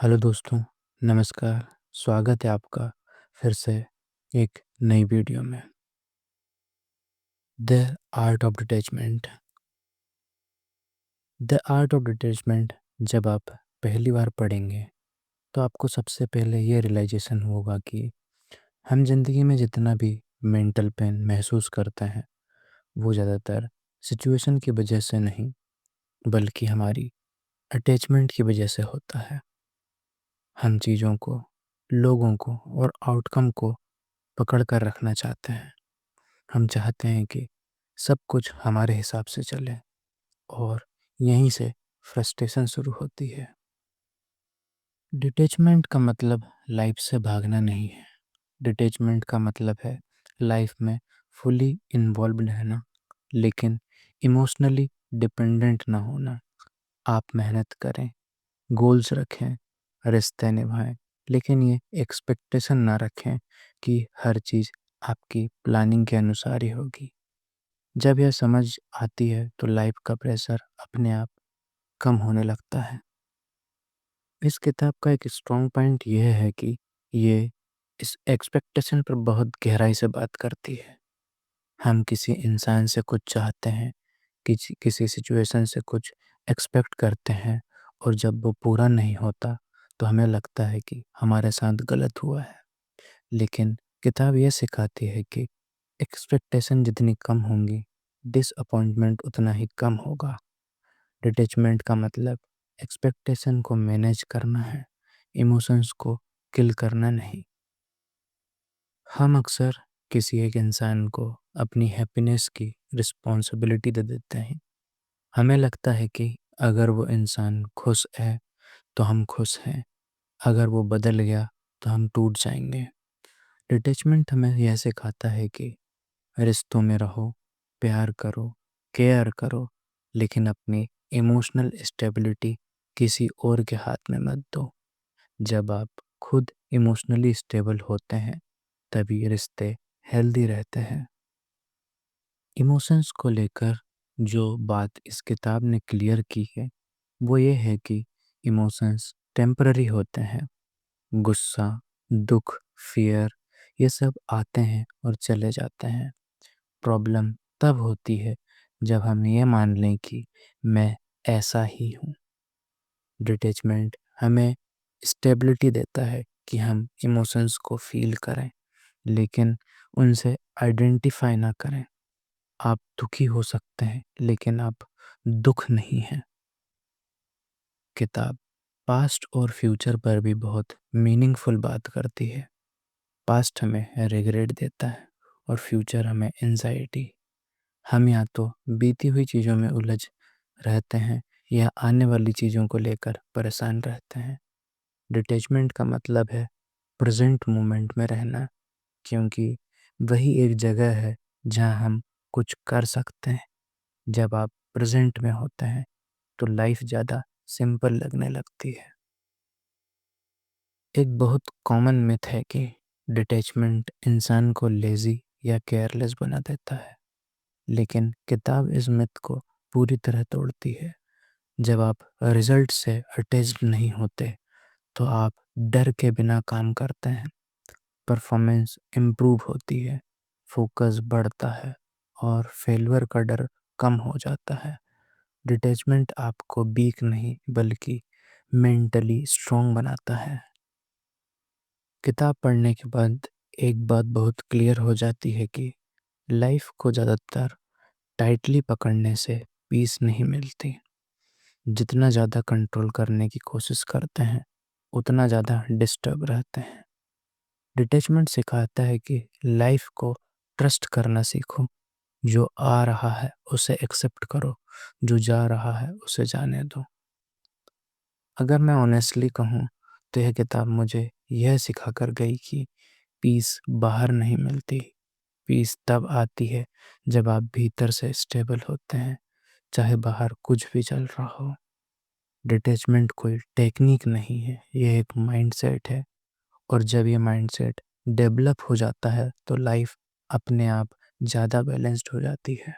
Hello दोस्तों, नमस्कार। स्वागत है आपका फिर से एक नई वीडियो में। The art of detachment. The art of detachment जब आप पहली बार पढ़ेंगे तो आपको सबसे पहले ये रियलाइजेशन होगा कि हम जिंदगी में जितना भी मेंटल पेन महसूस करते हैं वो ज़्यादातर सिचुएशन की वजह से नहीं बल्कि हमारी अटैचमेंट की वजह से होता है। हम चीज़ों को, लोगों को और आउटकम को पकड़ कर रखना चाहते हैं। हम चाहते हैं कि सब कुछ हमारे हिसाब से चले और यहीं से फ्रस्ट्रेशन शुरू होती है। डिटैचमेंट का मतलब लाइफ से भागना नहीं है। डिटैचमेंट का मतलब है लाइफ में फुली इन्वॉल्व रहना, लेकिन इमोशनली डिपेंडेंट ना होना। आप मेहनत करें, गोल्स रखें, रिश्ते निभाएं, लेकिन ये एक्सपेक्टेशन ना रखें कि हर चीज़ आपकी प्लानिंग के अनुसार ही होगी। जब यह समझ आती है तो लाइफ का प्रेशर अपने आप कम होने लगता है। इस किताब का एक स्ट्रॉन्ग पॉइंट यह है कि ये इस एक्सपेक्टेशन पर बहुत गहराई से बात करती है। हम किसी इंसान से कुछ चाहते हैं, किसी सिचुएशन से कुछ एक्सपेक्ट करते हैं, और जब वो पूरा नहीं होता तो हमें लगता है कि हमारे साथ गलत हुआ है। लेकिन किताब यह सिखाती है कि एक्सपेक्टेशन जितनी कम होंगी, डिसअपॉइंटमेंट उतना ही कम होगा। डिटैचमेंट का मतलब एक्सपेक्टेशन को मैनेज करना है, इमोशंस को किल करना नहीं। हम अक्सर किसी एक इंसान को अपनी हैप्पीनेस की रिस्पॉन्सिबिलिटी दे देते हैं। हमें लगता है कि अगर वो इंसान खुश है तो हम खुश हैं, अगर वो बदल गया तो हम टूट जाएंगे। डिटैचमेंट हमें यह सिखाता है कि रिश्तों में रहो, प्यार करो, केयर करो, लेकिन अपनी इमोशनल स्टेबिलिटी किसी और के हाथ में मत दो। जब आप खुद इमोशनली स्टेबल होते हैं तभी रिश्ते हेल्दी रहते हैं। इमोशंस को लेकर जो बात इस किताब ने क्लियर की है वो ये है कि इमोशंस टेम्पररी होते हैं। गुस्सा, दुख, फियर, ये सब आते हैं और चले जाते हैं। प्रॉब्लम तब होती है जब हम ये मान लें कि मैं ऐसा ही हूँ। डिटैचमेंट हमें स्टेबिलिटी देता है कि हम इमोशंस को फील करें, लेकिन उनसे आइडेंटिफाई ना करें। आप दुखी हो सकते हैं लेकिन आप दुख नहीं हैं। किताब पास्ट और फ्यूचर पर भी बहुत मीनिंगफुल बात करती है। पास्ट हमें रिग्रेट देता है और फ्यूचर हमें एंजाइटी। हम या तो बीती हुई चीज़ों में उलझ रहते हैं या आने वाली चीज़ों को लेकर परेशान रहते हैं। डिटैचमेंट का मतलब है प्रेजेंट मोमेंट में रहना, क्योंकि वही एक जगह है जहाँ हम कुछ कर सकते हैं। जब आप प्रेजेंट में होते हैं तो लाइफ ज़्यादा सिंपल लगने लगती है। एक बहुत कॉमन मिथ है कि डिटैचमेंट इंसान को लेज़ी या केयरलेस बना देता है, लेकिन किताब इस मिथ को पूरी तरह तोड़ती है। जब आप रिजल्ट से अटैच्ड नहीं होते तो आप डर के बिना काम करते हैं। परफॉर्मेंस इम्प्रूव होती है, फोकस बढ़ता है और फेलियर का डर कम हो जाता है। डिटैचमेंट आपको वीक नहीं बल्कि मेंटली स्ट्रांग बनाता है। किताब पढ़ने के बाद एक बात बहुत क्लियर हो जाती है कि लाइफ को ज़्यादातर टाइटली पकड़ने से पीस नहीं मिलती। जितना ज़्यादा कंट्रोल करने की कोशिश करते हैं उतना ज़्यादा डिस्टर्ब रहते हैं। डिटैचमेंट सिखाता है कि लाइफ को ट्रस्ट करना सीखो। जो आ रहा है उसे एक्सेप्ट करो, जो जा रहा है उसे जाने दो। अगर मैं ऑनेस्टली कहूँ तो यह किताब मुझे यह सिखा कर गई कि पीस बाहर नहीं मिलती। पीस तब आती है जब आप भीतर से स्टेबल होते हैं, चाहे बाहर कुछ भी चल रहा हो। डिटैचमेंट कोई टेक्निक नहीं है, यह एक माइंडसेट है, और जब ये माइंडसेट डेवलप हो जाता है तो लाइफ अपने आप ज़्यादा बैलेंस्ड हो जाती है।